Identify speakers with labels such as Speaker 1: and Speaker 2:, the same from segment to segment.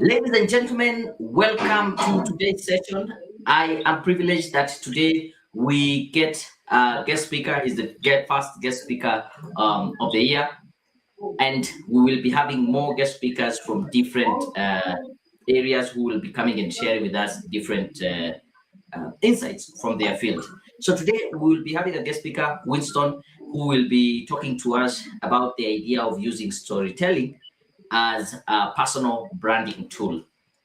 Speaker 1: Ladies and gentlemen, welcome to today's session. I am privileged that today we get a guest speaker. He's the first guest speaker of the year, and we will be having more guest speakers from different areas who will be coming and sharing with us different insights from their field. So today we will be having a guest speaker, Winston, who will be talking to us about the idea of using storytelling as a personal branding tool.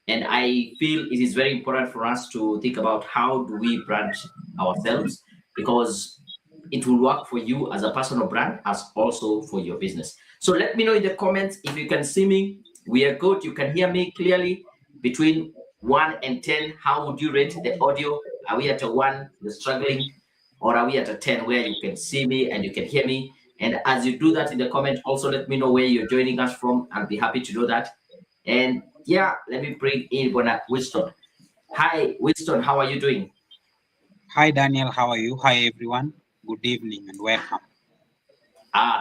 Speaker 1: And I feel it is very important for us to think about how do we brand ourselves, because it will work for you as a personal brand as also for your business. So let me know in the comments if you can see me. We are good. You can hear me clearly. Between 1 and 10, how would you rate the audio? Are we at a 1, you're struggling? Or are we at a 10 where you can see me and you can hear me? And as you do that in the comment, also let me know where you're joining us from. I'll be happy to do that. And yeah, let me bring in Winston. Hi, Winston, how are you doing?
Speaker 2: Hi, Daniel. How are you? Hi, everyone. Good evening and welcome.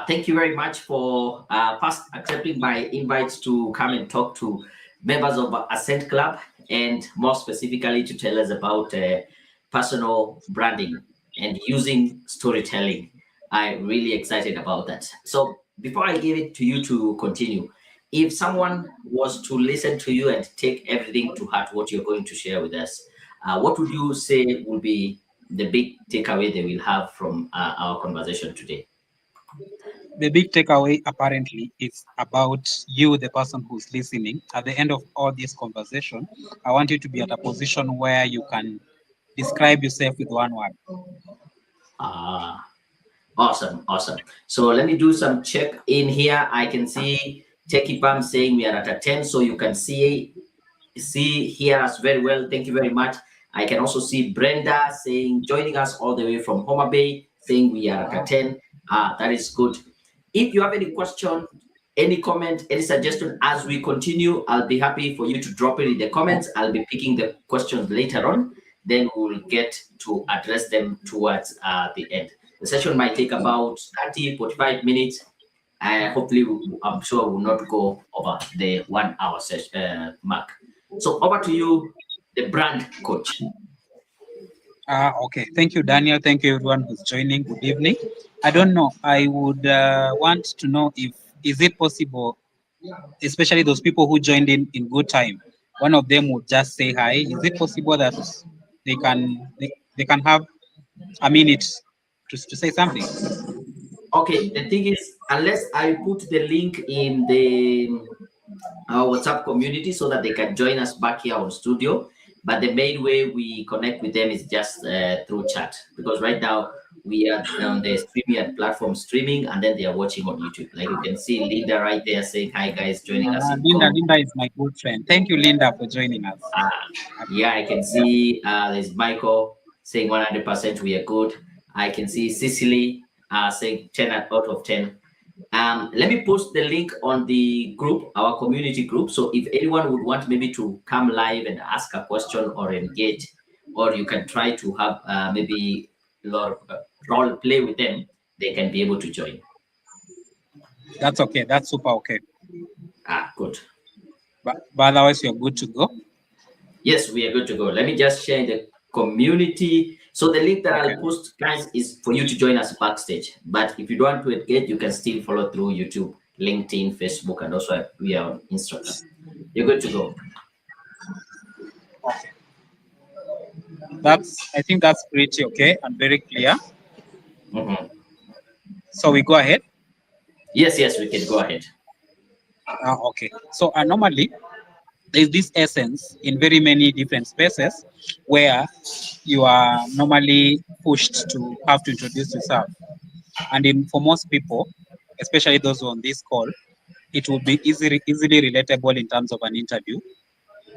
Speaker 1: Thank you very much for first accepting my invites to come and talk to members of Ascent Club, and more specifically to tell us about personal branding and using storytelling. I'm really excited about that. So before I give it to you to continue, if someone was to listen to you and take everything to heart, what you're going to share with us, what would you say will be the big takeaway they will have from our conversation today?
Speaker 2: The big takeaway apparently is about you, the person who's listening. At the end of all this conversation, I want you to be at a position where you can describe yourself with one word.
Speaker 1: Ah, awesome, awesome. So let me do some check in here. I can see Techie Pam saying we are at a 10, so you can hear us very well. Thank you very much. I can also see Brenda saying joining us all the way from Homa Bay, saying we are at a 10. That is good. If you have any question, any comment, any suggestion as we continue, I'll be happy for you to drop it in the comments. I'll be picking the questions later on. Then we'll get to address them towards the end. The session might take about 30, 45 minutes. Hopefully, I'm sure we'll not go over the 1 hour mark. So over to you, the brand coach.
Speaker 2: Okay. Thank you, Daniel. Thank you, everyone who's joining. Good evening. I don't know. I would want to know if is it possible, especially those people who joined in good time. One of them would just say hi. Is it possible that they can have a minute to say something?
Speaker 1: Okay, the thing is, unless I put the link in the our WhatsApp community so that they can join us back here on studio. But the main way we connect with them is just through chat, because right now we are on the StreamYard platform streaming, and then they are watching on YouTube. Like you can see Linda right there saying, "Hi guys, joining us in
Speaker 2: Linda,
Speaker 1: com."
Speaker 2: Linda is my good friend. Thank you, Linda, for joining us.
Speaker 1: Uh, yeah, I can see there's Michael saying 100% we are good. I can see Cecily saying 10 out of 10. Let me post the link on the group, our community group. So if anyone would want maybe to come live and ask a question or engage, or you can try to have maybe role play with them, they can be able to join.
Speaker 2: That's okay. That's super okay.
Speaker 1: Good.
Speaker 2: But otherwise, you're good to go.
Speaker 1: Yes, we are good to go. Let me just share the community. So the link that
Speaker 2: Okay.
Speaker 1: I'll post, guys, is for you to join us backstage. But if you don't want to engage, you can still follow through YouTube, LinkedIn, Facebook, and also we are on Instagram. You're good to go.
Speaker 2: Okay. I think that's pretty okay and very clear.
Speaker 1: Mhm.
Speaker 2: So we go ahead.
Speaker 1: Yes, yes, we can go ahead.
Speaker 2: Okay. So normally there's this essence in very many different spaces where you are normally pushed to have to introduce yourself. And for most people, especially those who are on this call, it will be easily relatable in terms of an interview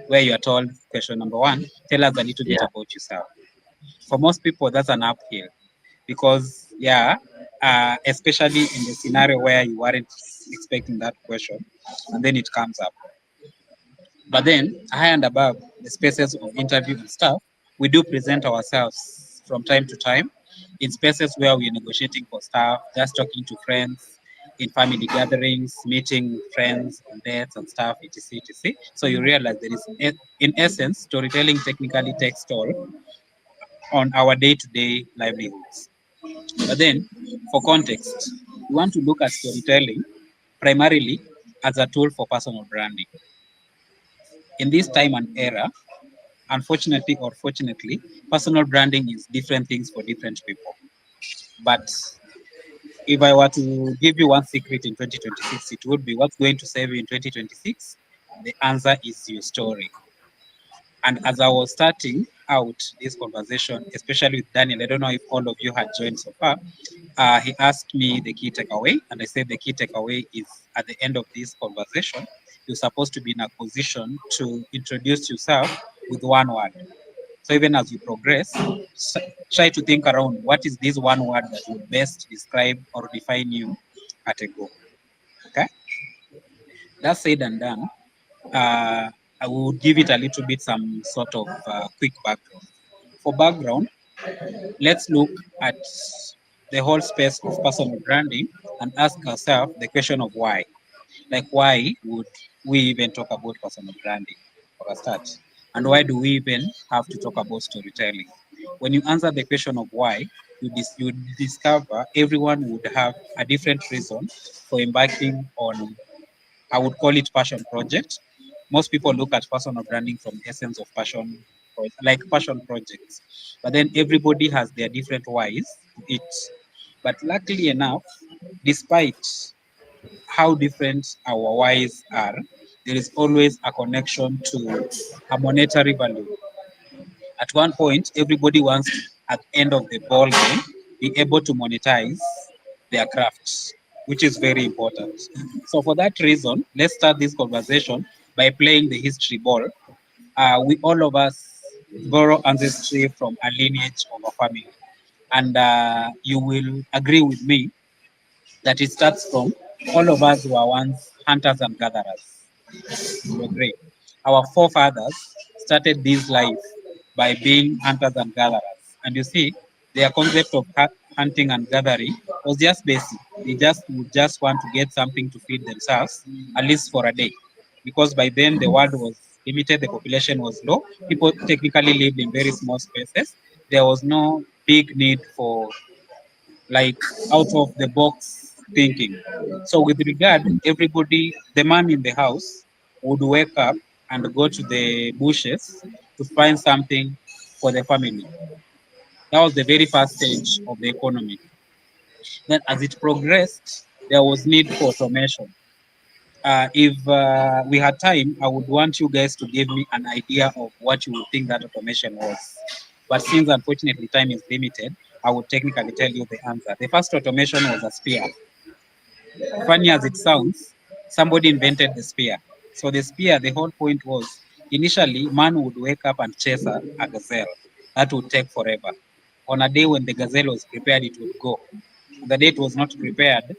Speaker 2: where you are told, question number one, tell us a little bit
Speaker 1: Yeah.
Speaker 2: about yourself. For most people, that's an uphill because, especially in the scenario where you weren't expecting that question, and then it comes up. But then, high and above the spaces of interview and stuff, we do present ourselves from time to time in spaces where we're negotiating for stuff, just talking to friends, in family gatherings, meeting friends, on dates and stuff, etc. etc. So you realize there is, in essence, storytelling technically takes toll on our day-to-day livelihoods. But then, for context, we want to look at storytelling primarily as a tool for personal branding. In this time and era, unfortunately or fortunately, personal branding is different things for different people. But if I were to give you one secret in 2026, it would be what's going to save you in 2026? The answer is your story. And as I was starting out this conversation, especially with Daniel, I don't know if all of you had joined so far, he asked me the key takeaway, and I said the key takeaway is at the end of this conversation, you're supposed to be in a position to introduce yourself with one word. So even as you progress, try to think around what is this one word that would best describe or define you at a go. Okay, that said and done, I will give it a little bit some sort of quick background. For background, let's look at the whole space of personal branding and ask ourselves the question of why. Like, why would we even talk about personal branding for a start? And why do we even have to talk about storytelling? When you answer the question of why, you discover everyone would have a different reason for embarking on, I would call it passion project. Most people look at personal branding from the essence of passion, like passion projects. But then everybody has their different whys to it. But luckily enough, despite how different our whys are, there is always a connection to a monetary value. At one point, everybody wants to, at the end of the ball game, be able to monetize their crafts, which is very important. So for that reason, let's start this conversation by playing the history ball. We all of us borrow ancestry from a lineage of a family, and you will agree with me that it starts from all of us who are once hunters and gatherers. You agree? Our forefathers started this life by being hunters and gatherers. And you see, their concept of hunting and gathering was just basic. They just would just want to get something to feed themselves, at least for a day. Because by then the world was limited, the population was low. People technically lived in very small spaces. There was no big need for like out of the box thinking. So with regard, everybody, the man in the house would wake up and go to the bushes to find something for the family. That was the very first stage of the economy. Then as it progressed, there was need for automation. If we had time, I would want you guys to give me an idea of what you would think that automation was. But since unfortunately time is limited, I would technically tell you the answer. The first automation was a spear. Funny as it sounds, somebody invented the spear. So the spear, the whole point was initially man would wake up and chase a gazelle. That would take forever. On a day when the gazelle was prepared, it would go. On the day it was not prepared,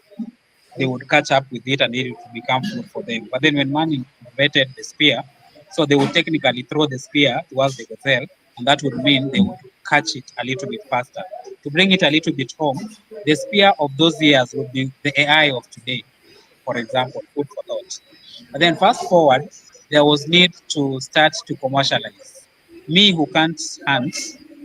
Speaker 2: they would catch up with it and it would become food for them. But then when man invented the spear, so they would technically throw the spear towards the gazelle, and that would mean they would catch it a little bit faster. To bring it a little bit home, the spear of those years would be the AI of today, for example, food for thought. But then fast forward, there was need to start to commercialize. Me who can't hunt,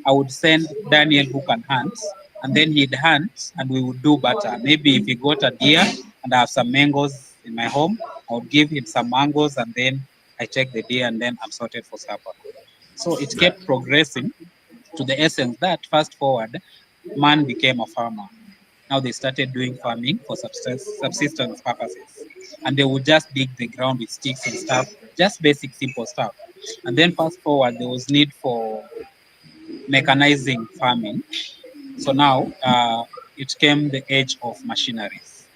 Speaker 2: I would send Daniel who can hunt, and then he'd hunt and we would do better. Maybe if he got a deer and I have some mangoes in my home, I would give him some mangoes and then I take the deer and then I'm sorted for supper. So it kept progressing to the essence that fast forward, man became a farmer. Now they started doing farming for subsistence purposes. And they would just dig the ground with sticks and stuff, just basic, simple stuff. And then fast forward, there was need for mechanizing farming. So now it came the age of machineries.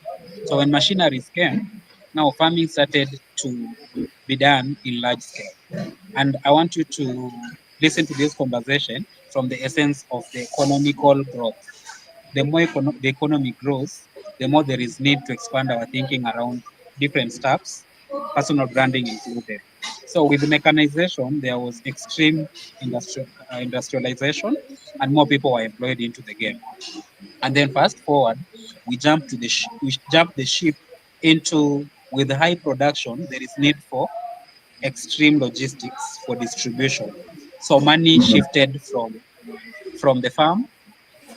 Speaker 2: So when machineries came, now farming started to be done in large scale. And I want you to listen to this conversation from the essence of the economical growth. The more the economy grows, the more there is need to expand our thinking around different stuffs, personal branding included. So with mechanization, there was extreme industrialization, and more people were employed into the game. And then fast forward, we jump to we jump the ship into with high production. There is need for extreme logistics for distribution. So money shifted from the farm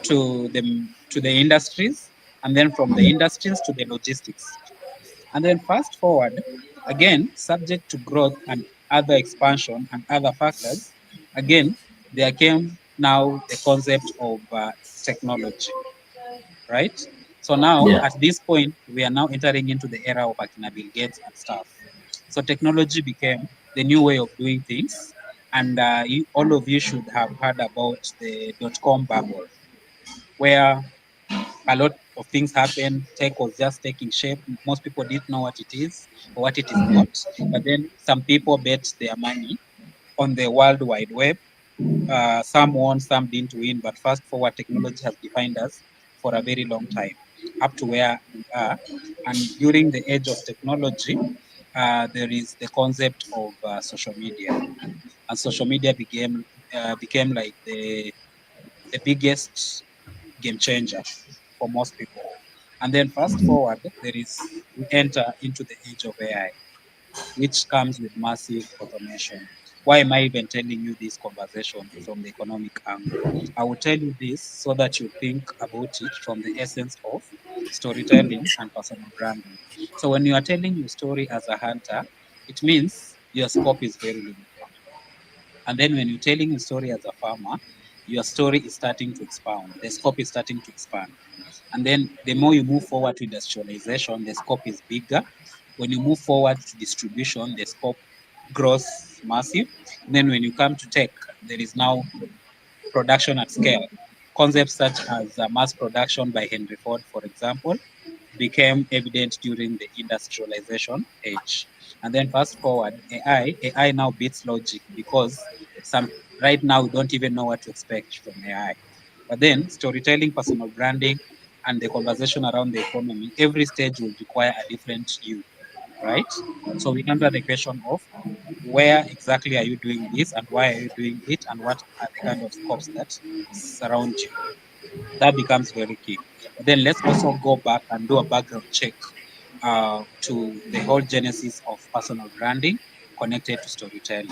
Speaker 2: to the industries, and then from the industries to the logistics. And then fast forward, again, subject to growth and other expansion and other factors, again, there came now the concept of technology, right? So now
Speaker 1: Yeah.
Speaker 2: at this point, we are now entering into the era of Akina Bill Gates and stuff. So technology became the new way of doing things. And all of you should have heard about the dot-com bubble, where a lot of things happened. Tech was just taking shape. Most people didn't know what it is or what it is not. But then some people bet their money on the World Wide Web. Some won, some didn't win. But fast forward, technology has defined us for a very long time, up to where we are. And during the age of technology, there is the concept of social media, and social media became like the biggest game changer for most people. And then fast forward, we enter into the age of AI, which comes with massive automation. Why am I even telling you this conversation from the economic angle? I will tell you this so that you think about it from the essence of storytelling and personal branding. So when you are telling your story as a hunter, it means your scope is very limited. And then when you're telling a story as a farmer, your story is starting to expand. The scope is starting to expand. And then the more you move forward to industrialization, the scope is bigger. When you move forward to distribution, the scope grows massive. And then when you come to tech, there is now production at scale. Concepts such as mass production by Henry Ford, for example, became evident during the industrialization age. And then fast forward, AI now beats logic because some right now we don't even know what to expect from AI. But then storytelling, personal branding, and the conversation around the economy, every stage will require a different you, right? So we answer the question of where exactly are you doing this and why are you doing it and what are the kind of scopes that surround you. That becomes very key. But then let's also go back and do a background check to the whole genesis of personal branding connected to storytelling.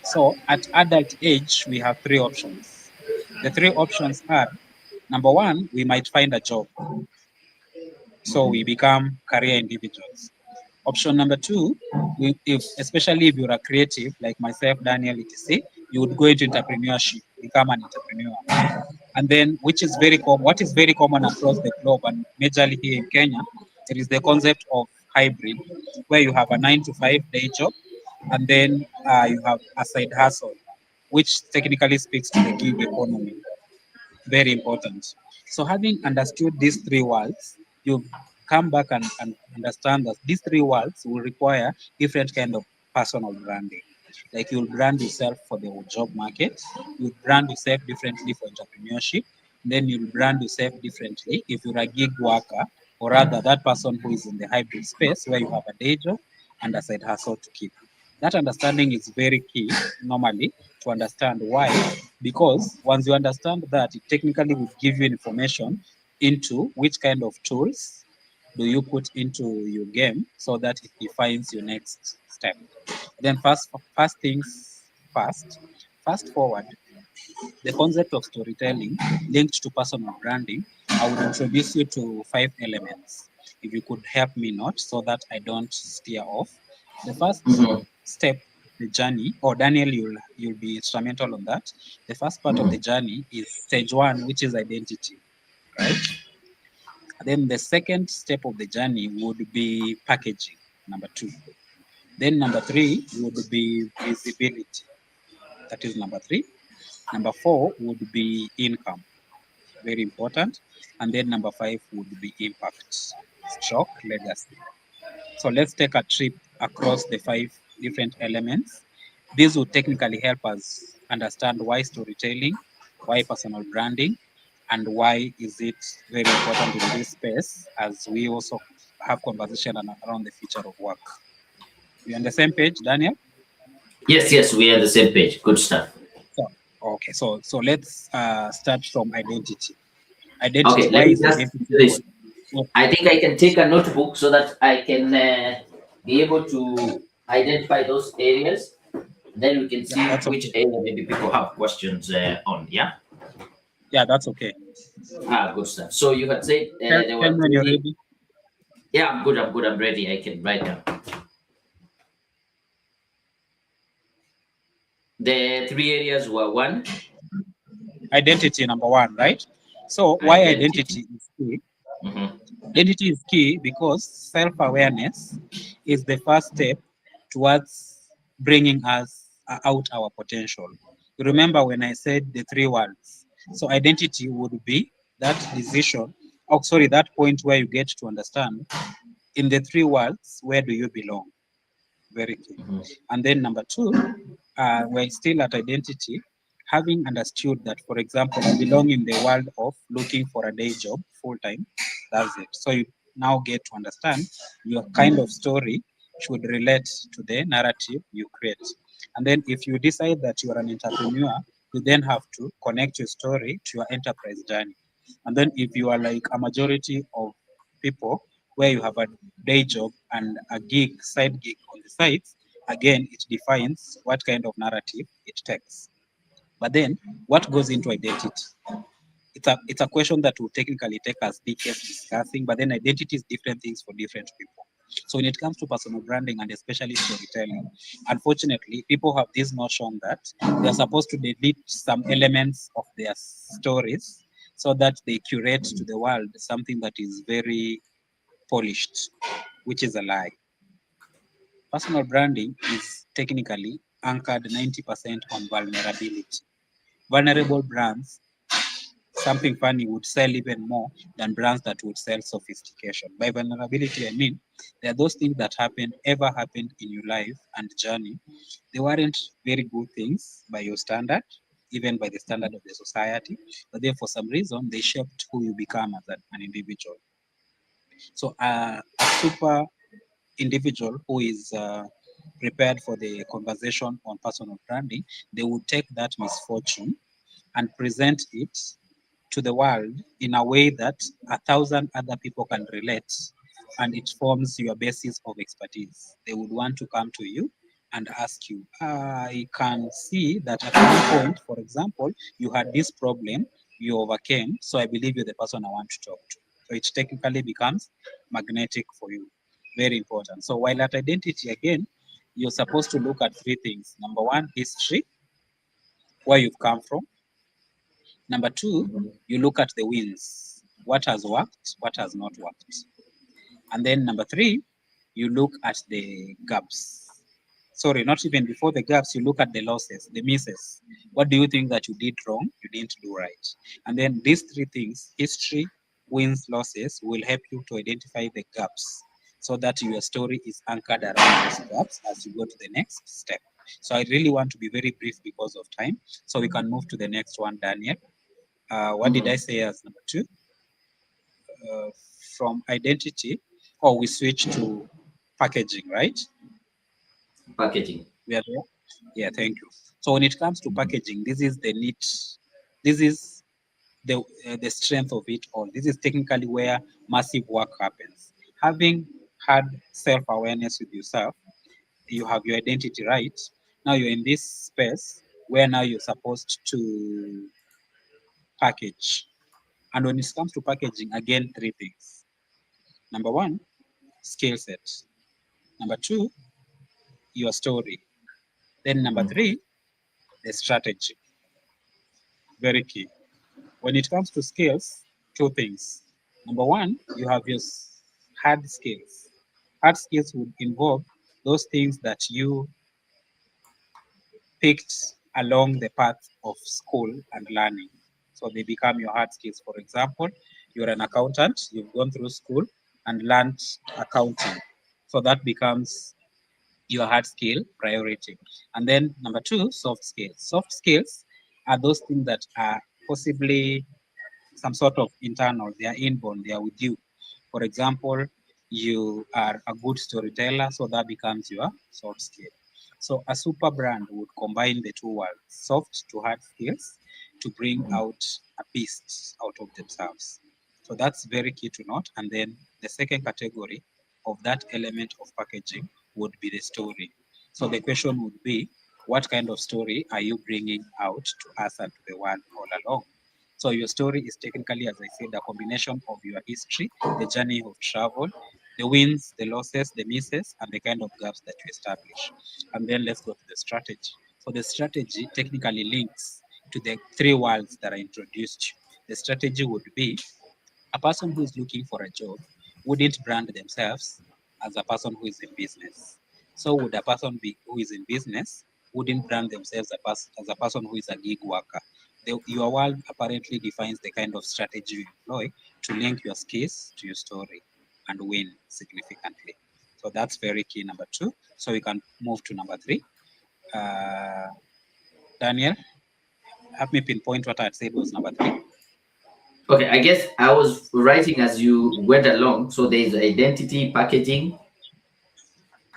Speaker 2: So at adult age, we have three options. The three options are: number one, we might find a job, so we become career individuals. Option number two, if especially if you're a creative like myself, Daniel, etc., you would go into entrepreneurship, become an entrepreneur. And then, which is what is very common across the globe and majorly here in Kenya, there is the concept of hybrid, where you have a 9 to 5 day job, and then you have a side hustle, which technically speaks to the gig economy. Very important. So having understood these three worlds, you come back and understand that these three worlds will require different kind of personal branding. Like you'll brand yourself for the job market, you'll brand yourself differently for entrepreneurship, then you'll brand yourself differently if you're a gig worker, or rather that person who is in the hybrid space where you have a day job and a side hustle to keep. That understanding is very key normally to understand why, because once you understand that, it technically will give you information into which kind of tools do you put into your game so that it defines your next step. Then first things first, fast forward, the concept of storytelling linked to personal branding. I would introduce you to 5 elements. If you could help me note so that I don't steer off. The first
Speaker 1: Mhm.
Speaker 2: step, the journey, or Daniel, you'll be instrumental on that. The first part of the journey is stage one, which is identity, right? Then the second step of the journey would be packaging, number two. Then number three would be visibility. That is number three. Number four would be income, very important. And then number five would be impact, stroke legacy. So let's take a trip across the 5 different elements. This will technically help us understand why storytelling, why personal branding, and why is it very important in this space as we also have conversation around the future of work. We on the same page, Daniel?
Speaker 1: Yes, yes, we are the same page. Good stuff.
Speaker 2: So, okay, so let's start from identity. Identity.
Speaker 1: Okay,
Speaker 2: Why
Speaker 1: let me
Speaker 2: is
Speaker 1: just
Speaker 2: identity
Speaker 1: do this.
Speaker 2: important? Oh,
Speaker 1: I think I can take a notebook so that I can be able to identify those areas. Then we can
Speaker 2: yeah,
Speaker 1: see
Speaker 2: that's
Speaker 1: which
Speaker 2: okay.
Speaker 1: area maybe people have questions on. Yeah.
Speaker 2: Yeah, that's okay.
Speaker 1: Good stuff. So you had said there
Speaker 2: Tell
Speaker 1: were
Speaker 2: me when you're
Speaker 1: three.
Speaker 2: ready.
Speaker 1: Yeah, I'm good. I'm good. I'm ready. I can write down. The three areas were one,
Speaker 2: Identity number one, right? So why
Speaker 1: identity.
Speaker 2: identity is key?
Speaker 1: Hmm.
Speaker 2: Identity is key because self-awareness is the first step towards bringing us out our potential. You remember when I said the three words? So identity would be that decision, oh sorry, that point where you get to understand in the three words, where do you belong? Very key. And then number two, we're still at identity, having understood that, for example, I belong in the world of looking for a day job full time. That's it. So you now get to understand your kind of story should relate to the narrative you create. And then if you decide that you are an entrepreneur, you then have to connect your story to your enterprise journey. And then if you are like a majority of people where you have a day job and a gig, side gig on the side, again, it defines what kind of narrative it takes. But then, what goes into identity? It's a question that will technically take us decades discussing, but then identity is different things for different people. So when it comes to personal branding and especially storytelling, unfortunately, people have this notion that they're supposed to delete some elements of their stories so that they curate to the world something that is very polished, which is a lie. Personal branding is technically anchored 90% on vulnerability. Vulnerable brands, something funny, would sell even more than brands that would sell sophistication. By vulnerability, I mean there are those things that ever happened in your life and journey. They weren't very good things by your standard, even by the standard of the society, but then for some reason they shaped who you become as an individual. So a super individual who is prepared for the conversation on personal branding, they would take that misfortune and present it to the world in a way that a thousand other people can relate, and it forms your basis of expertise. They would want to come to you and ask you, I can see that at one point, for example, you had this problem, you overcame, so I believe you're the person I want to talk to. So it technically becomes magnetic for you. Very important. So while at identity again, you're supposed to look at three things. Number one, history, where you've come from. Number two, you look at the wins. What has worked, what has not worked. And then number three, you look at the gaps. Sorry, not even before the gaps, you look at the losses, the misses. What do you think that you did wrong, you didn't do right? And then these three things, history, wins, losses, will help you to identify the gaps so that your story is anchored around those gaps as you go to the next step. So I really want to be very brief because of time. So we can move to the next one, Daniel. What did I
Speaker 1: Hmm.
Speaker 2: say as number two? Uh, from identity, or we switch to packaging, right?
Speaker 1: Packaging.
Speaker 2: We are there? Yeah, thank you. So when it comes to packaging, this is the neat, this is the strength of it all. This is technically where massive work happens. Having had self-awareness with yourself, you have your identity right. Now you're in this space where now you're supposed to package. And when it comes to packaging, again, three things. Number one, skill set. Number two, your story. Then number three, the strategy. Very key. When it comes to skills, two things. Number one, you have your hard skills. Hard skills would involve those things that you picked along the path of school and learning. So they become your hard skills. For example, you're an accountant, you've gone through school and learned accounting. So that becomes your hard skill priority. And then number two, soft skills. Soft skills are those things that are possibly some sort of internal, they are inborn, they are with you. For example, you are a good storyteller, so that becomes your soft skill. So a super brand would combine the two worlds, soft to hard skills, to bring out a beast out of themselves. So that's very key to note. And then the second category of that element of packaging would be the story. So the question would be, what kind of story are you bringing out to us and to the world all along? So your story is technically, as I said, a combination of your history, the journey of travel, the wins, the losses, the misses, and the kind of gaps that you establish. And then let's go to the strategy. So the strategy technically links to the three worlds that I introduced you. The strategy would be, a person who is looking for a job wouldn't brand themselves as a person who is in business. So would a person who is in business wouldn't brand themselves as a person who is a gig worker. Your world apparently defines the kind of strategy you employ to link your skills to your story and win significantly. So that's very key, number two. So we can move to number three. Uh, Daniel, help me pinpoint what I had said was number three.
Speaker 1: Okay, I guess I was writing as you went along. So there is identity, packaging,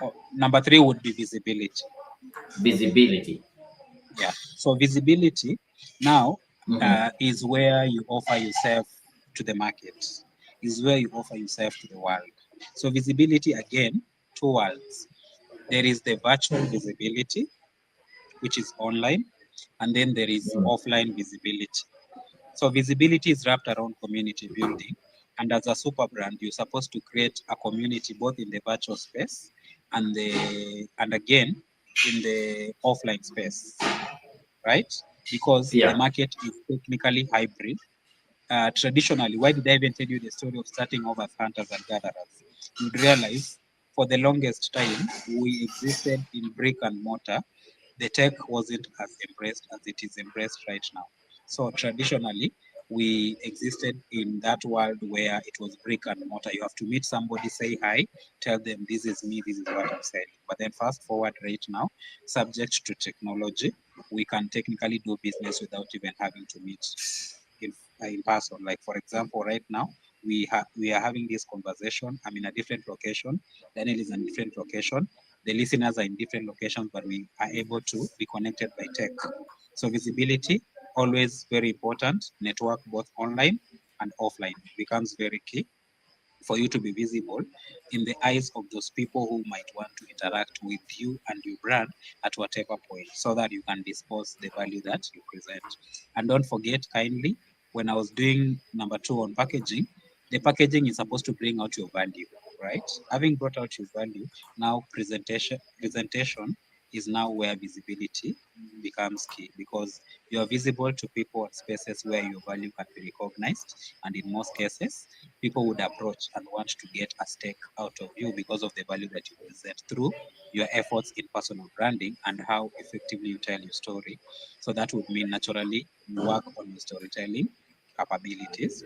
Speaker 2: Oh, number three would be visibility.
Speaker 1: visibility.
Speaker 2: Yeah. So visibility now
Speaker 1: Mhm.
Speaker 2: is where you offer yourself to the market, is where you offer yourself to the world. So visibility again, two worlds. There is the virtual visibility, which is online, and then there is offline visibility. So visibility is wrapped around community building. And as a super brand, you're supposed to create a community both in the virtual space and again in the offline space, right? Because the
Speaker 1: Yeah.
Speaker 2: market is technically hybrid. Traditionally, why did I even tell you the story of starting off as hunters and gatherers? You'd realize for the longest time we existed in brick and mortar. The tech wasn't as embraced as it is embraced right now. So traditionally, we existed in that world where it was brick and mortar. You have to meet somebody, say hi, tell them this is me, this is what I'm selling. But then fast forward right now, subject to technology, we can technically do business without even having to meet in, in person. Like for example, right now we are having this conversation. I'm in a different location. Daniel is in a different location. The listeners are in different locations, but we are able to be connected by tech. So visibility always very important. Network both online and offline becomes very key for you to be visible in the eyes of those people who might want to interact with you and your brand at whatever point so that you can dispose the value that you present. And don't forget kindly, when I was doing number two on packaging, the packaging is supposed to bring out your value, right? Having brought out your value, now presentation is now where visibility becomes key because you are visible to people and spaces where your value can be recognized, and in most cases people would approach and want to get a stake out of you because of the value that you present through your efforts in personal branding and how effectively you tell your story. So that would mean naturally you work on your storytelling capabilities.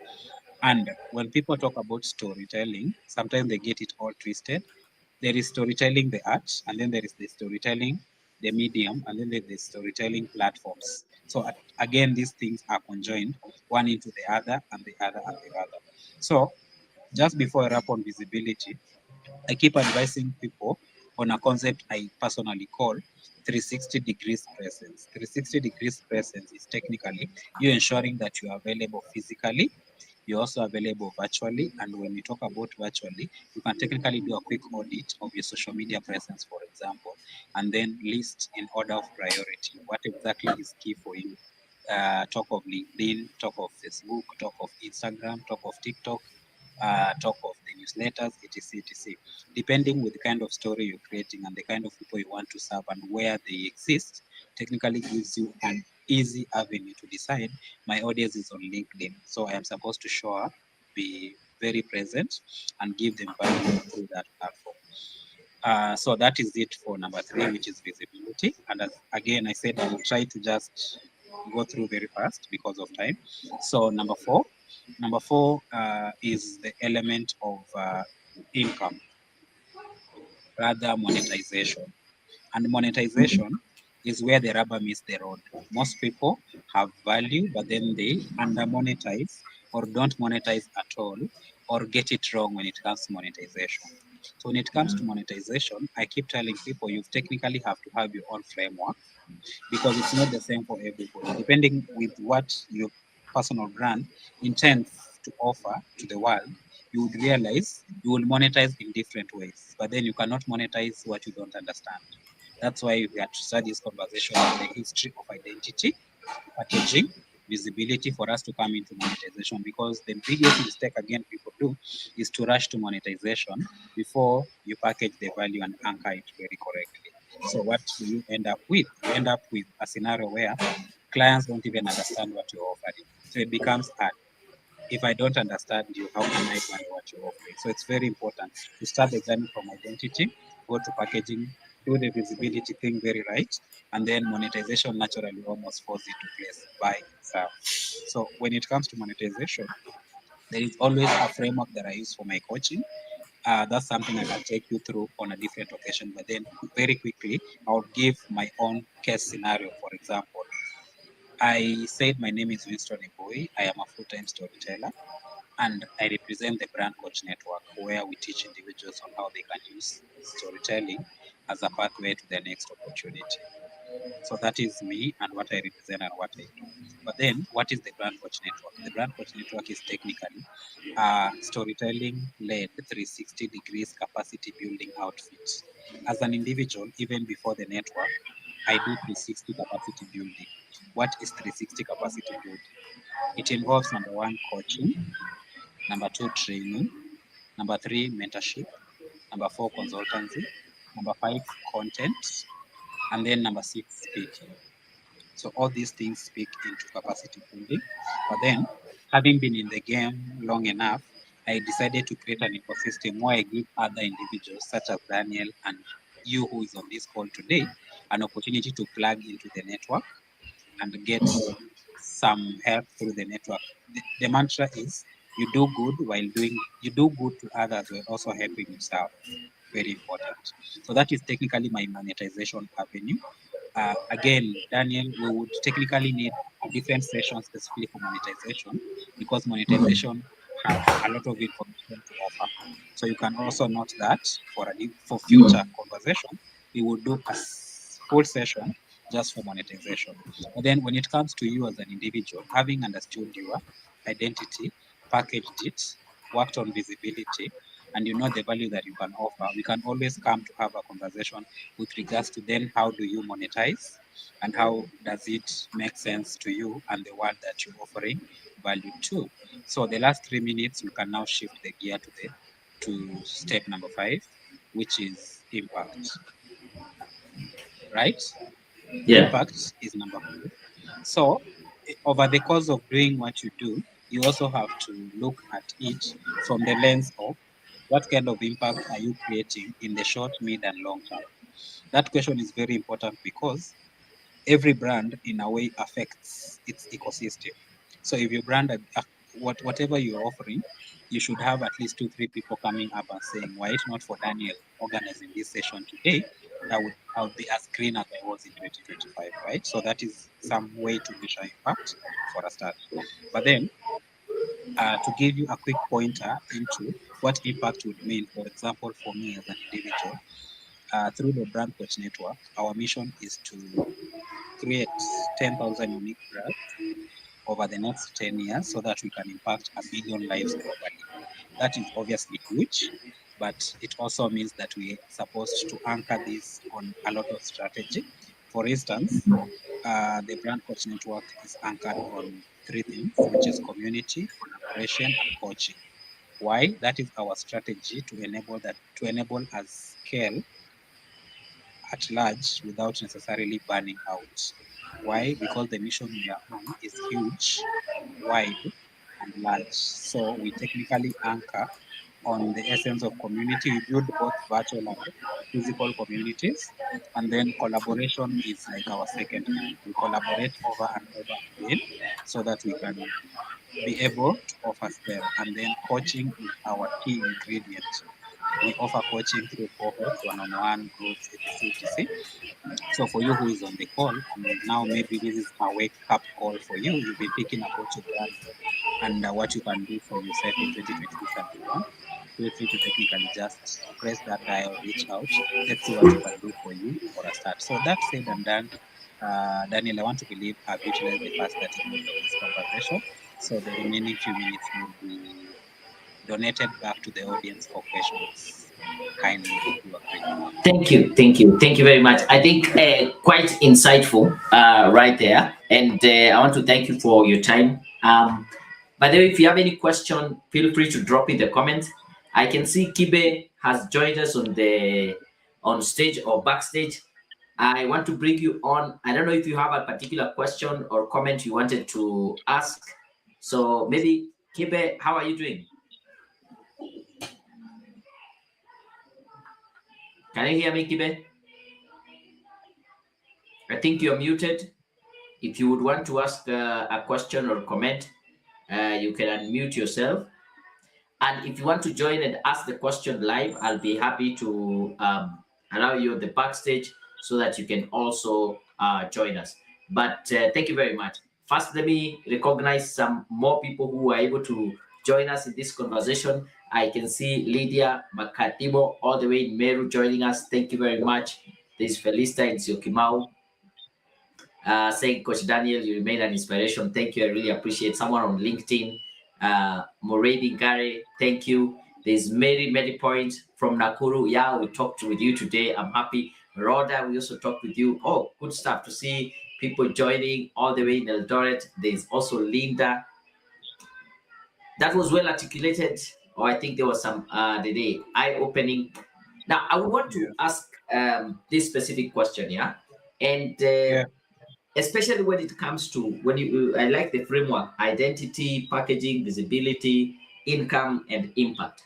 Speaker 2: And when people talk about storytelling, sometimes they get it all twisted. There is storytelling, the art, and then there is the storytelling, the medium, and then there's the storytelling platforms. So again, these things are conjoined, one into the other, and the other and the other. So just before I wrap on visibility, I keep advising people on a concept I personally call 360 degrees presence. 360 degrees presence is technically you ensuring that you are available physically, you're also available virtually. And when we talk about virtually, you can technically do a quick audit of your social media presence, for example, and then list in order of priority what exactly is key for you. Talk of LinkedIn, talk of Facebook, talk of Instagram, talk of TikTok, talk of the newsletters, etc., etc. Depending with the kind of story you're creating and the kind of people you want to serve and where they exist, technically gives you an easy avenue to decide my audience is on LinkedIn, so I am supposed to show up, be very present, and give them value through that platform. So that is it for number three, which is visibility. And as, again, I said I will try to just go through very fast because of time. So number four is the element of income, rather monetization. And monetization is where the rubber meets the road. Most people have value, but then they under monetize or don't monetize at all or get it wrong when it comes to monetization. So when it comes to monetization, I keep telling people you technically have to have your own framework because it's not the same for everybody. Depending with what your personal brand intends to offer to the world, you would realize you will monetize in different ways, but then you cannot monetize what you don't understand. That's why we had to start this conversation on the history of identity, packaging, visibility for us to come into monetization, because the biggest mistake again people do is to rush to monetization before you package the value and anchor it very correctly. So what do you end up with? You end up with a scenario where clients don't even understand what you're offering. So it becomes hard. If I don't understand you, how can I buy what you're offering? So it's very important to start the journey from identity, go to packaging, do the visibility thing very right, and then monetization naturally almost falls into place by itself. So when it comes to monetization, there is always a framework that I use for my coaching. That's something I can take you through on a different occasion, but then very quickly, I'll give my own case scenario. For example, I said my name is Winston. I am a full-time storyteller, and I represent the Brand Coach Network, where we teach individuals on how they can use storytelling as a pathway to their next opportunity. So that is me and what I represent and what I do. But then, what is the Brand Coach Network? The Brand Coach Network is technically a storytelling led 360 degrees capacity building outfit. As an individual, even before the network, I do 360 capacity building. What is 360 capacity building? It involves number one, coaching, number two, training, number three, mentorship, number four, consultancy, number five, content, and then number six, speaking. So all these things speak into capacity building. But then, having been in the game long enough, I decided to create an ecosystem where I give other individuals, such as Daniel and you who is on this call today, an opportunity to plug into the network and get some help through the network. The mantra is you do good to others while also helping yourself. Very important. So that is technically my monetization avenue. Again, Daniel, we would technically need a different session specifically for monetization, because monetization have a lot of information to offer. So you can also note that for future conversation, we will do a full session just for monetization. But then when it comes to you as an individual, having understood your identity, packaged it, worked on visibility, and you know the value that you can offer, we can always come to have a conversation with regards to then how do you monetize and how does it make sense to you and the world that you're offering value to. So the last 3 minutes, we can now shift the gear to step number five, which is impact, right?
Speaker 1: Yeah.
Speaker 2: Impact is number five. So over the course of doing what you do, you also have to look at it from the lens of what kind of impact are you creating in the short, mid, and long term. That question is very important because every brand in a way affects its ecosystem. So if your brand, whatever you're offering, you should have at least two, three people coming up and saying, why it not for Daniel organizing this session today, I would be as green as I was in 2025, right? So that is some way to measure impact for a start. But then to give you a quick pointer into what impact would mean, for example, for me as an individual, through the Brand Coach Network, our mission is to create 10,000 unique brands over the next 10 years so that we can impact a billion lives globally. That is obviously huge, but it also means that we are supposed to anchor this on a lot of strategy. For instance, the Brand Coach Network is anchored on three things, which is community, collaboration, and coaching. Why? That is our strategy to enable us scale at large without necessarily burning out. Why? Because the mission we are on is huge, wide, and large. So we technically anchor on the essence of community. We build both virtual and physical communities. And then collaboration is like our second hand. We collaborate over and over again so that we can be able to offer scale. And then coaching is our key ingredient. We offer coaching through cohorts, one-on-one groups, etc. etc. So for you who is on the call, and now maybe this is a wake up call for you, you'll be thinking about your brand and what you can do for yourself in 2026 and beyond. Feel free to technically just press that dial, reach out. Let's see what we can do for you for a start. So that said and done, Daniel, I want to believe I've utilized the first 30 minutes of this conversation. So the remaining few minutes will be donated back to the audience for questions. Kindly, if you agree.
Speaker 1: Thank you very much. I think quite insightful right there, and I want to thank you for your time. By the way, if you have any question, feel free to drop in the comments. I can see Kibe has joined us on stage or backstage. I want to bring you on. I don't know if you have a particular question or comment you wanted to ask. So maybe Kibe, how are you doing? Can you hear me, Kibe? I think you're muted. If you would want to ask a question or comment, you can unmute yourself. And if you want to join and ask the question live, I'll be happy to allow you at the backstage so that you can also join us. But thank you very much. First, let me recognize some more people who are able to join us in this conversation. I can see Lydia Makatibo all the way in Meru joining us. Thank you very much. There's Felista in Siokimau saying, Coach Daniel, you remain an inspiration. Thank you. I really appreciate someone on LinkedIn. Moredi Gare, thank you. There's many points from Nakuru. Yeah, we talked with you today. I'm happy. Rhoda, we also talked with you. Oh, good stuff to see people joining all the way in Eldoret. There's also Linda. That was well articulated. Or I think there was some the eye-opening. Now, I would want to ask this specific question, yeah? And especially when it comes to I like the framework: identity, packaging, visibility, income, and impact.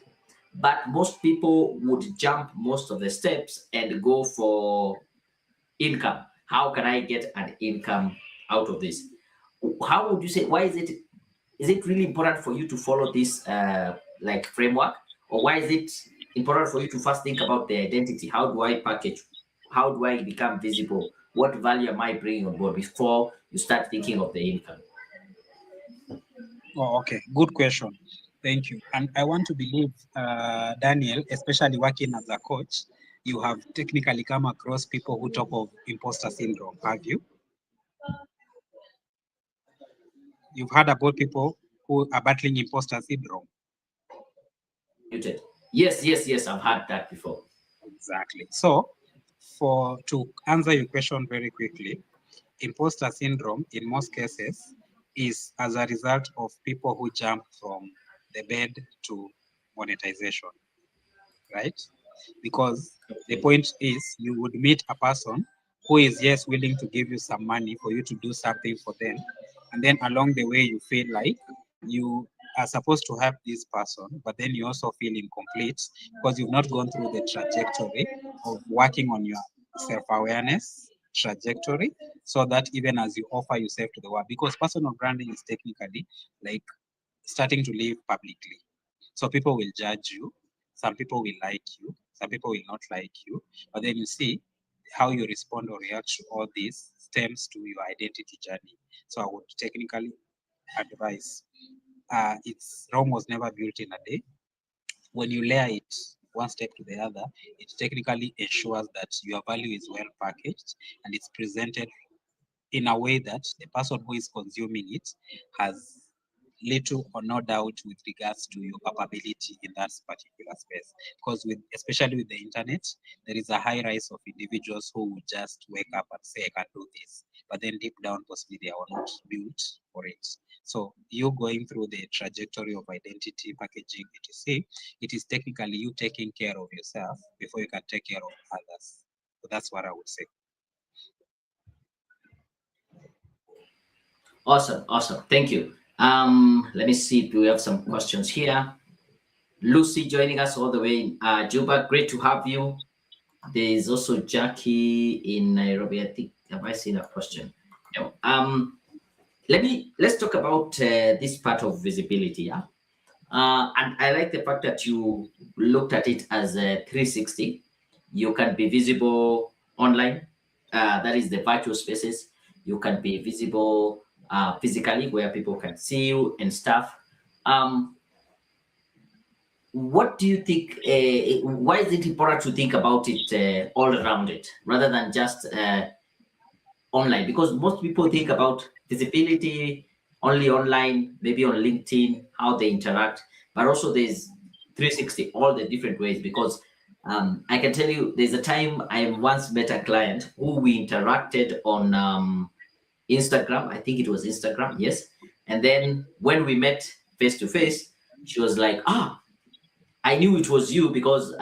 Speaker 1: But most people would jump most of the steps and go for income. How can I get an income out of this? How would you say, why is it really important for you to follow this like framework, or why is it important for you to first think about the identity? How do I package? How do I become visible? What value am I bringing on board before you start thinking of the income?
Speaker 2: Oh, okay. Good question. Thank you. And I want to believe, Daniel, especially working as a coach, you have technically come across people who talk of imposter syndrome, have you? You've heard about people who are battling imposter syndrome.
Speaker 1: Muted. Yes, I've had that before.
Speaker 2: Exactly. So, to answer your question very quickly, imposter syndrome in most cases is as a result of people who jump from the bed to monetization, right? Because the point is you would meet a person who is, yes, willing to give you some money for you to do something for them, and then along the way you feel like you are supposed to help this person, but then you also feel incomplete because you've not gone through the trajectory of working on your self-awareness trajectory, so that even as you offer yourself to the world, because personal branding is technically like starting to live publicly. So people will judge you, some people will like you, some people will not like you, but then you see how you respond or react to all this stems to your identity journey. So I would technically advise, Rome was never built in a day. When you layer it one step to the other, it technically ensures that your value is well packaged and it's presented in a way that the person who is consuming it has little or no doubt with regards to your capability in that particular space. Because especially with the internet, there is a high rise of individuals who will just wake up and say, I can do this, but then deep down, possibly they are not built for it. So you going through the trajectory of identity, packaging, etc., it is technically you taking care of yourself before you can take care of others. So that's what I would say.
Speaker 1: Awesome. Thank you. Let me see if we have some questions here. Lucy joining us all the way in Juba. Great to have you. There is also Jackie in Nairobi. I think, have I seen a question? No. Let's talk about this part of visibility. Yeah. And I like the fact that you looked at it as a 360. You can be visible online. That is the virtual spaces. You can be visible physically, where people can see you and stuff. What do you think? Why is it important to think about it all around it rather than just online? Because most people think about visibility only online, maybe on LinkedIn, how they interact, but also there's 360, all the different ways. Because I can tell you, there's a time I once met a client who we interacted on Instagram. I think it was Instagram, yes. And then when we met face to face, she was like, "Ah, I knew it was you because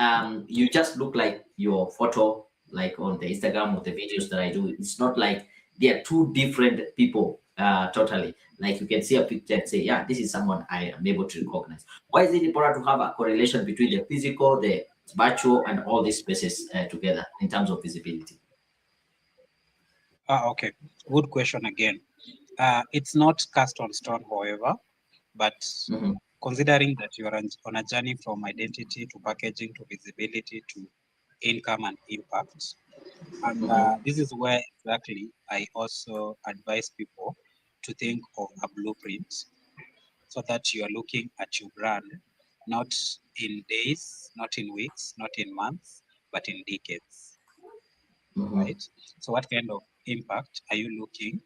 Speaker 1: you just look like your photo, like on the Instagram or the videos that I do. It's not like they are two different people totally. Like you can see a picture and say, yeah, this is someone I am able to recognize. Why is it important to have a correlation between the physical, the virtual, and all these spaces together in terms of visibility?
Speaker 2: Okay, good question again. It's not cast on stone, however, but
Speaker 1: Mm-hmm,
Speaker 2: considering that you are on a journey from identity to packaging to visibility to income and impact, and
Speaker 1: mm-hmm,
Speaker 2: this is where exactly I also advise people to think of a blueprint so that you are looking at your brand not in days, not in weeks, not in months, but in decades,
Speaker 1: mm-hmm,
Speaker 2: right? So, what kind of impact are you looking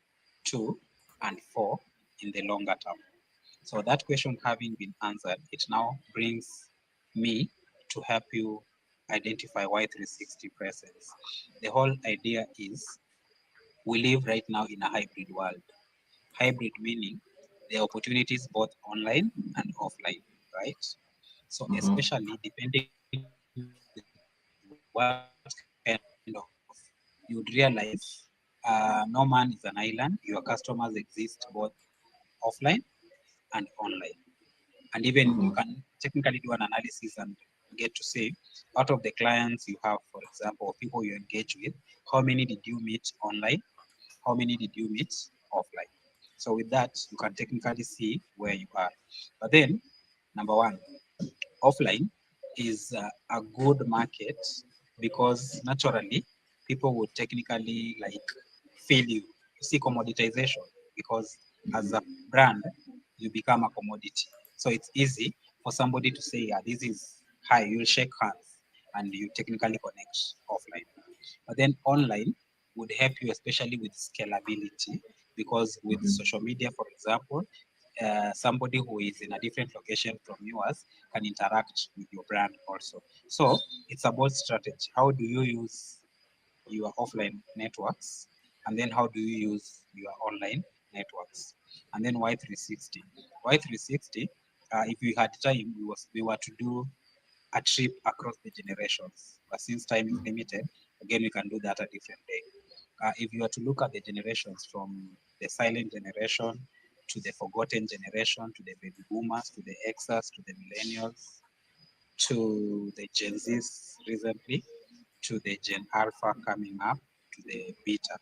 Speaker 2: to and for in the longer term? So, that question having been answered, it now brings me to help you identify why 360 presence. The whole idea is we live right now in a hybrid world. Hybrid meaning the opportunities both online and offline, right? So,
Speaker 1: mm-hmm,
Speaker 2: especially depending with what kind of, you'd realize no man is an island. Your customers exist both offline and online. And even you can technically do an
Speaker 1: mm-hmm,
Speaker 2: analysis and get to say, out of the clients you have, for example, or people you engage with, how many did you meet online? How many did you meet offline? So with that, you can technically see where you are. But then, number one, offline is a good market because naturally people would technically like feel you. You see commoditization because as a brand you become a commodity. So it's easy for somebody to say, yeah, this is hi, you'll shake hands and you technically connect offline. But then online would help you, especially with scalability, because with
Speaker 1: mm-hmm.
Speaker 2: social media, for example, somebody who is in a different location from yours can interact with your brand also. So it's about strategy. How do you use your offline networks? And then how do you use your online networks? And then why 360? Why 360? If we had time, we were to do a trip across the generations. But since time is limited, again, we can do that a different day. If you are to look at the generations from the silent generation to the forgotten generation to the baby boomers to the Xers to the millennials to the Gen Zs recently to the Gen Alpha coming up to the Beta,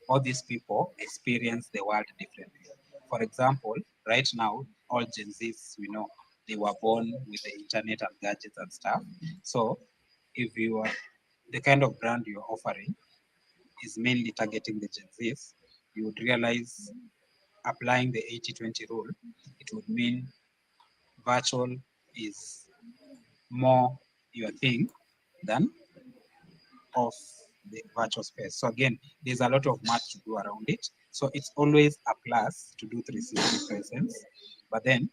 Speaker 2: all these people experience the world differently. For example, right now, all Gen Zs we know they were born with the internet and gadgets and stuff. So if you are the kind of brand you're offering is mainly targeting the Gen Zs, you would realize applying the 80-20 rule, it would mean virtual is more your thing than of the virtual space. So again, there's a lot of math to do around it. So it's always a plus to do 360 presence, but then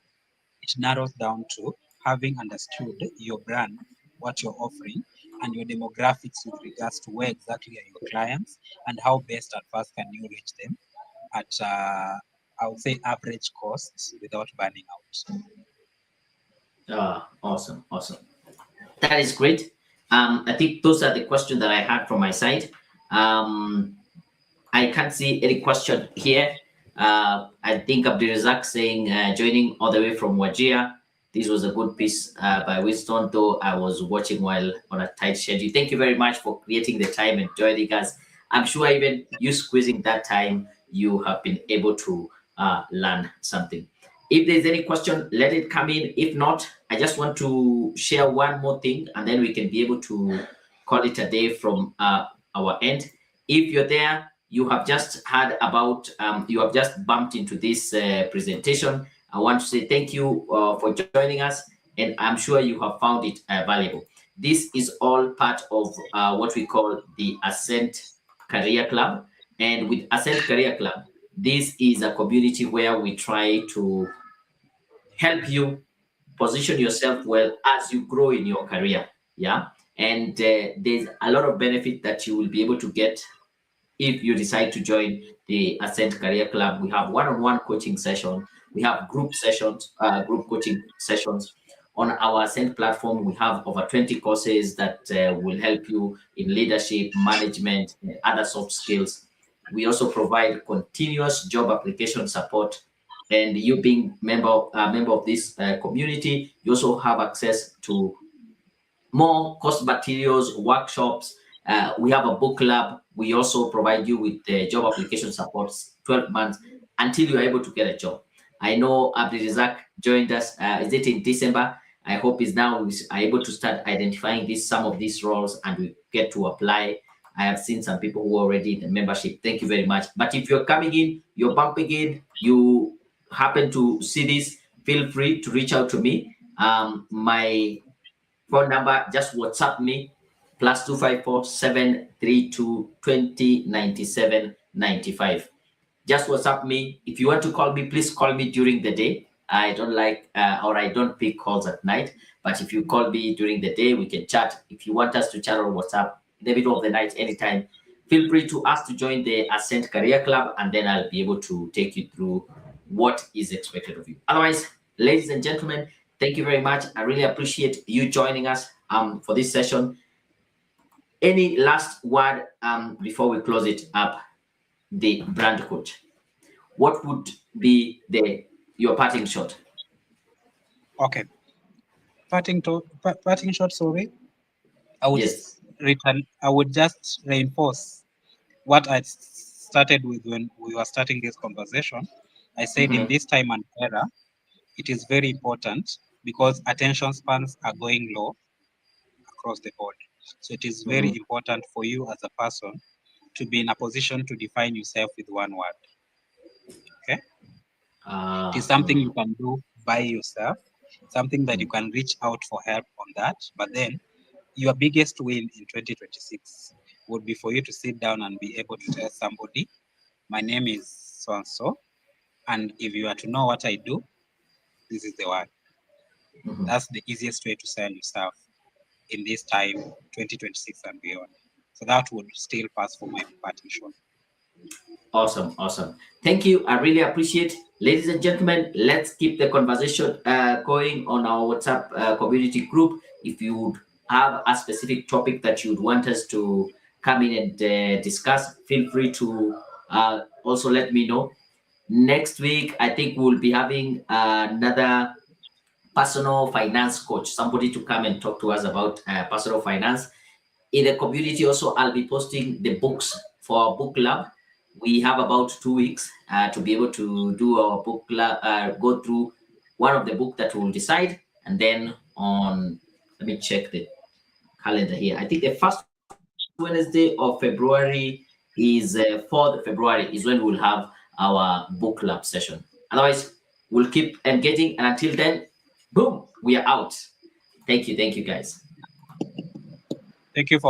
Speaker 2: it narrows down to having understood your brand, what you're offering, and your demographics with regards to where exactly are your clients and how best and fast can you reach them at, I would say, average costs without burning out.
Speaker 1: Awesome, awesome. That is great. I think those are the questions that I had from my side. Um, I can't see any question here. I think Abdirazak saying joining all the way from Wajir. This was a good piece by Winston, though I was watching while on a tight schedule. Thank you very much for creating the time and joining us. I'm sure even you squeezing that time, you have been able to learn something. If there's any question, let it come in. If not, I just want to share one more thing and then we can be able to call it a day from our end. If you're there, you have just heard about, you have just bumped into this presentation. I want to say thank you for joining us, and I'm sure you have found it valuable. This is all part of what we call the Ascent Career Club. And with Ascent Career Club, this is a community where we try to help you position yourself well as you grow in your career. Yeah. And there's a lot of benefit that you will be able to get if you decide to join the Ascent Career Club. We have one-on-one coaching session. We have group sessions, group coaching sessions. On our Ascent platform, we have over 20 courses that will help you in leadership, management, and other soft skills. We also provide continuous job application support. And you being member of this community, you also have access to more course materials, workshops. We have a book club. We also provide you with job application supports 12 months until you are able to get a job. I know Abdirizak joined us, is it in December? I hope is now we are able to start identifying some of these roles and we get to apply. I have seen some people who are already in the membership. Thank you very much. But if you're coming in, you're bumping in, you happen to see this, feel free to reach out to me. My phone number, just WhatsApp me, +254 732 20 97 95. Just WhatsApp me. If you want to call me, please call me during the day. I don't like or I don't pick calls at night. But if you call me during the day, we can chat. If you want us to chat on WhatsApp in the middle of the night, anytime, feel free to ask to join the Ascent Career Club, and then I'll be able to take you through what is expected of you. Otherwise, ladies and gentlemen, thank you very much. I really appreciate you joining us for this session. Any last word before we close it up, the brand coach? What would be your parting shot?
Speaker 2: Okay. Parting shot, sorry. I would
Speaker 1: Yes.
Speaker 2: just reinforce what I started with when we were starting this conversation. I said in
Speaker 1: Mhm.
Speaker 2: this time and era, it is very important because attention spans are going low across the board. So it is very
Speaker 1: Mhm.
Speaker 2: important for you as a person to be in a position to define yourself with one word. Okay. It is something you
Speaker 1: Mhm.
Speaker 2: can do by yourself, something that you
Speaker 1: Mhm.
Speaker 2: can reach out for help on that. But then your biggest win in 2026 would be for you to sit down and be able to tell somebody, my name is so and so, and if you are to know what I do, this is the one.
Speaker 1: Mhm.
Speaker 2: That's the easiest way to sell yourself in this time, 2026 and beyond. So that would still pass for my parting shot.
Speaker 1: Awesome, awesome. Thank you. I really appreciate. Ladies and gentlemen, let's keep the conversation going on our WhatsApp community group. If you would have a specific topic that you'd want us to come in and discuss, feel free to also let me know. Next week, I think we'll be having another personal finance coach, somebody to come and talk to us about personal finance. In the community also, I'll be posting the books for our book club. We have about 2 weeks to be able to do our book club, go through one of the book that we'll decide. And then on, let me check the calendar here. I think the first Wednesday of February is 4th February is when we'll have our book club session. Otherwise, we'll keep engaging. And until then, boom, we are out. Thank you. Thank you, guys.
Speaker 2: Thank you for